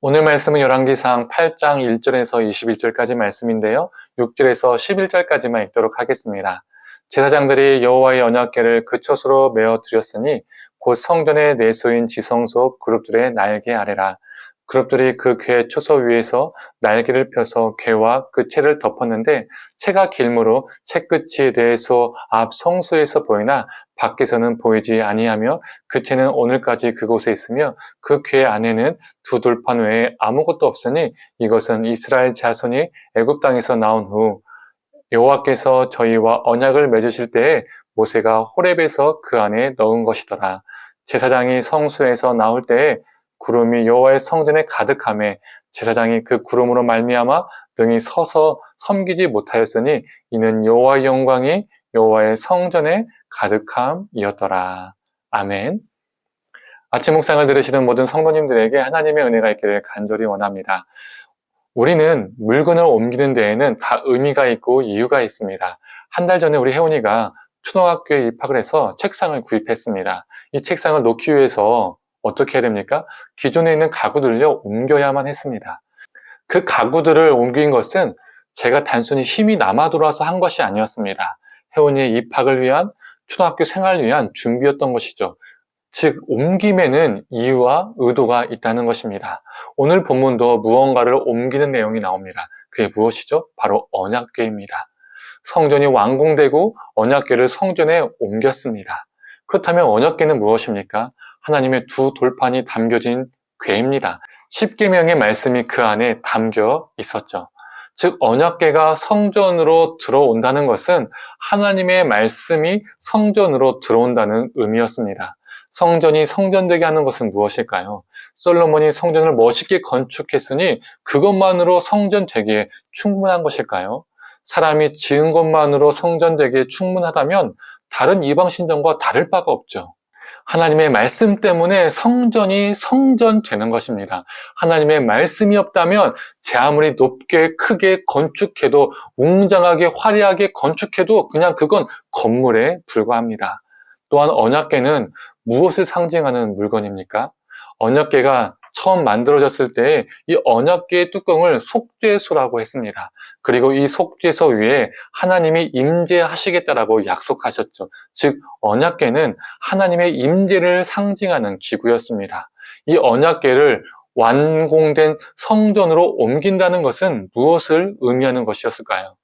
오늘 말씀은 열왕기상 8장 1절에서 21절까지 말씀인데요. 6절에서 11절까지만 읽도록 하겠습니다. 제사장들이 여호와의 언약궤를 그 촛으로 메어 드렸으니 곧 성전의 내소인 지성소 그룹들의 날개 아래라. 그룹들이 그 궤 초소 위에서 날개를 펴서 궤와 그 채를 덮었는데 채가 길므로 채끝이 내소 앞 성소에서 보이나 밖에서는 보이지 아니하며 그 채는 오늘까지 그곳에 있으며 그 궤 안에는 두 돌판 외에 아무것도 없으니 이것은 이스라엘 자손이 애굽 땅에서 나온 후 여호와께서 저희와 언약을 맺으실 때에 모세가 호렙에서 그 안에 넣은 것이더라. 제사장이 성소에서 나올 때에 구름이 여호와의 성전에 가득하매 제사장이 그 구름으로 말미암아 능히 서서 섬기지 못하였으니 이는 여호와의 영광이 여호와의 성전에 가득함이었더라. 아멘. 아침 묵상을 들으시는 모든 성도님들에게 하나님의 은혜가 있기를 간절히 원합니다. 우리는 물건을 옮기는 데에는 다 의미가 있고 이유가 있습니다. 한 달 전에 우리 혜원이가 초등학교에 입학을 해서 책상을 구입했습니다. 이 책상을 놓기 위해서 어떻게 해야 됩니까? 기존에 있는 가구들을 옮겨야만 했습니다. 그 가구들을 옮긴 것은 제가 단순히 힘이 남아 돌아서 한 것이 아니었습니다. 혜원이의 입학을 위한 초등학교 생활을 위한 준비였던 것이죠. 즉 옮김에는 이유와 의도가 있다는 것입니다. 오늘 본문도 무언가를 옮기는 내용이 나옵니다. 그게 무엇이죠? 바로 언약궤입니다. 성전이 완공되고 언약궤를 성전에 옮겼습니다. 그렇다면 언약궤는 무엇입니까? 하나님의 두 돌판이 담겨진 궤입니다. 십계명의 말씀이 그 안에 담겨 있었죠. 즉 언약궤가 성전으로 들어온다는 것은 하나님의 말씀이 성전으로 들어온다는 의미였습니다. 성전이 성전되게 하는 것은 무엇일까요? 솔로몬이 성전을 멋있게 건축했으니 그것만으로 성전 되기에 충분한 것일까요? 사람이 지은 것만으로 성전 되기에 충분하다면 다른 이방 신전과 다를 바가 없죠. 하나님의 말씀 때문에 성전이 성전되는 것입니다. 하나님의 말씀이 없다면 제 아무리 높게 크게 건축해도 웅장하게 화려하게 건축해도 그냥 그건 건물에 불과합니다. 또한 언약궤는 무엇을 상징하는 물건입니까? 언약궤가 처음 만들어졌을 때 이 언약궤의 뚜껑을 속죄소라고 했습니다. 그리고 이 속죄소 위에 하나님이 임재하시겠다라고 약속하셨죠. 즉 언약궤는 하나님의 임재를 상징하는 기구였습니다. 이 언약궤를 완공된 성전으로 옮긴다는 것은 무엇을 의미하는 것이었을까요?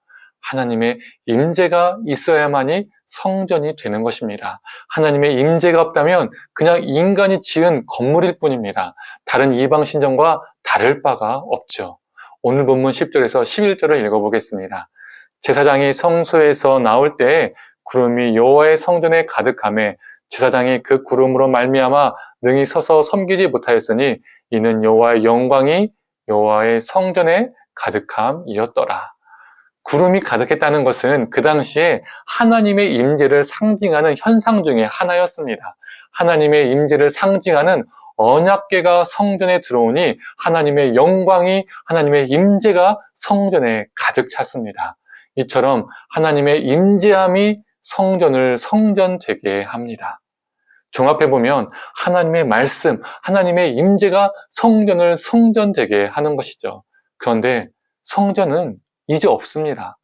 하나님의 임재가 있어야만이 성전이 되는 것입니다. 하나님의 임재가 없다면 그냥 인간이 지은 건물일 뿐입니다. 다른 이방 신전과 다를 바가 없죠. 오늘 본문 10절에서 11절을 읽어보겠습니다. 제사장이 성소에서 나올 때에 구름이 여호와의 성전에 가득하매 제사장이 그 구름으로 말미암아 능히 서서 섬기지 못하였으니 이는 여호와의 영광이 여호와의 성전에 가득함이었더라. 구름이 가득했다는 것은 그 당시에 하나님의 임재를 상징하는 현상 중에 하나였습니다. 하나님의 임재를 상징하는 언약궤가 성전에 들어오니 하나님의 영광이 하나님의 임재가 성전에 가득 찼습니다. 이처럼 하나님의 임재함이 성전을 성전되게 합니다. 종합해보면 하나님의 말씀, 하나님의 임재가 성전을 성전되게 하는 것이죠. 그런데 성전은 이제 없습니다.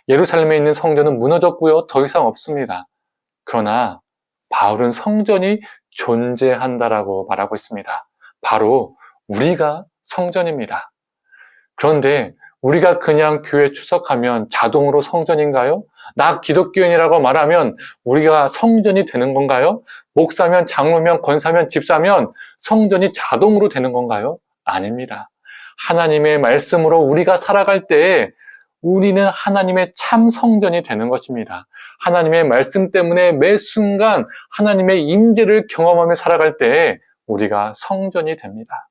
예루살렘에 있는 성전은 무너졌고요. 더 이상 없습니다. 그러나 바울은 성전이 존재한다라고 말하고 있습니다. 바로 우리가 성전입니다. 그런데 우리가 그냥 교회 출석하면 자동으로 성전인가요? 나 기독교인이라고 말하면 우리가 성전이 되는 건가요? 목사면, 장로면, 권사면, 집사면 성전이 자동으로 되는 건가요? 아닙니다. 하나님의 말씀으로 우리가 살아갈 때에 우리는 하나님의 참 성전이 되는 것입니다. 하나님의 말씀 때문에 매 순간 하나님의 임재를 경험하며 살아갈 때에 우리가 성전이 됩니다.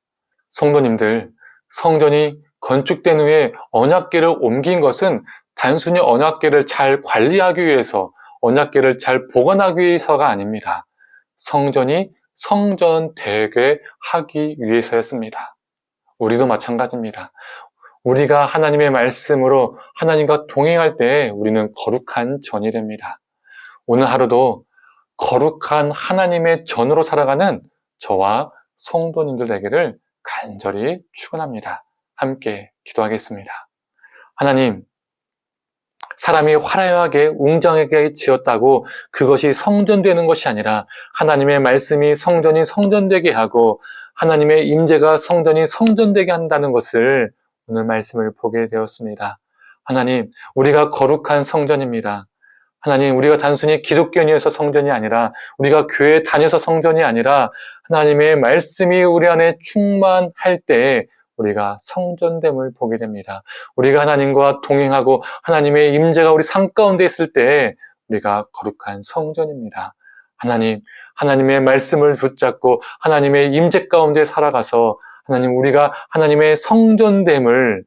성도님들, 성전이 건축된 후에 언약궤를 옮긴 것은 단순히 언약궤를 잘 관리하기 위해서, 언약궤를 잘 보관하기 위해서가 아닙니다. 성전이 성전되게 하기 위해서였습니다. 우리도 마찬가지입니다. 우리가 하나님의 말씀으로 하나님과 동행할 때 우리는 거룩한 전이 됩니다. 오늘 하루도 거룩한 하나님의 전으로 살아가는 저와 성도님들 되기를 간절히 축원합니다. 함께 기도하겠습니다. 하나님, 사람이 화려하게 웅장하게 지었다고 그것이 성전되는 것이 아니라 하나님의 말씀이 성전이 성전되게 하고 하나님의 임재가 성전이 성전되게 한다는 것을 오늘 말씀을 보게 되었습니다. 하나님, 우리가 거룩한 성전입니다. 하나님, 우리가 단순히 기독교인이어서 성전이 아니라 우리가 교회 다녀서 성전이 아니라 하나님의 말씀이 우리 안에 충만할 때 우리가 성전됨을 보게 됩니다. 우리가 하나님과 동행하고 하나님의 임재가 우리 삶 가운데 있을 때 우리가 거룩한 성전입니다. 하나님, 하나님의 말씀을 붙잡고 하나님의 임재 가운데 살아가서 하나님, 우리가 하나님의 성전됨을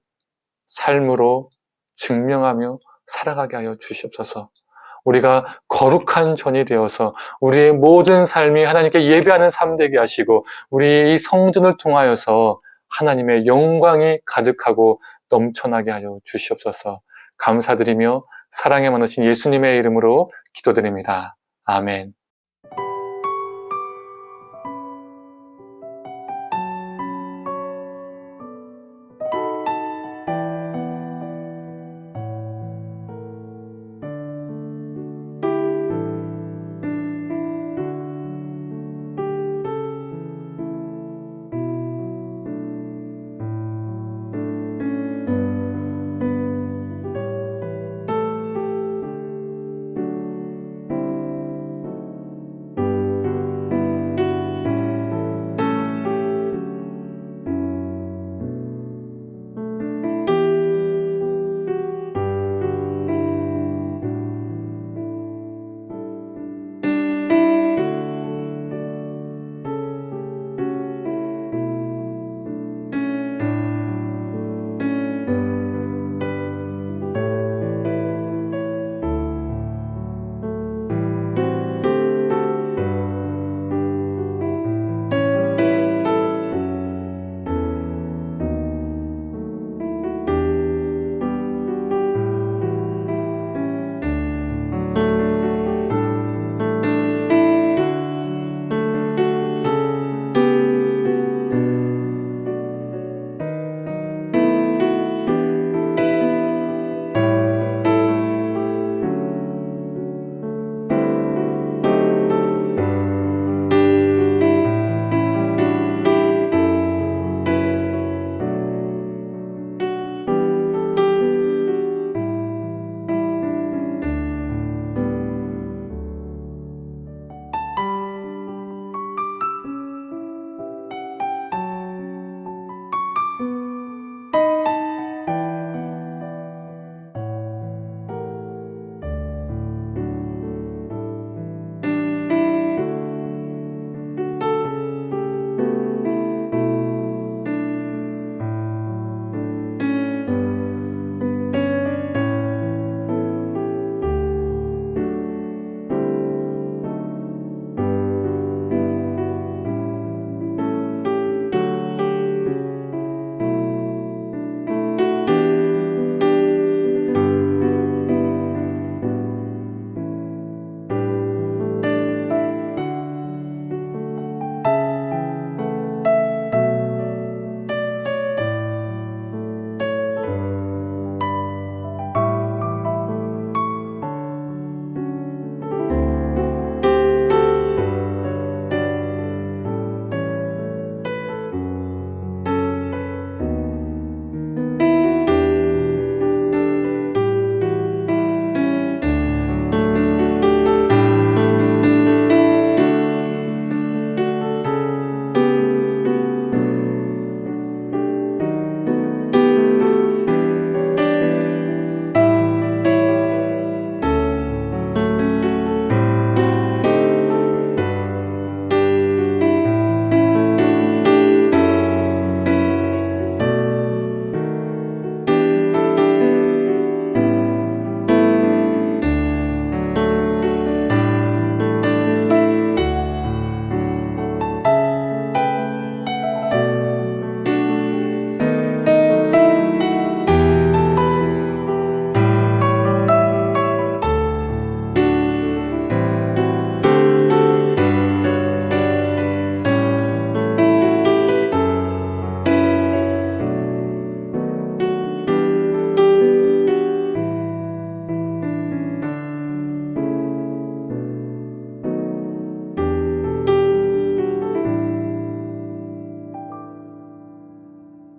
삶으로 증명하며 살아가게 하여 주시옵소서. 우리가 거룩한 전이 되어서 우리의 모든 삶이 하나님께 예배하는 삶 되게 하시고 우리의 이 성전을 통하여서 하나님의 영광이 가득하고 넘쳐나게 하여 주시옵소서. 감사드리며 사랑에 많으신 예수님의 이름으로 기도드립니다. 아멘.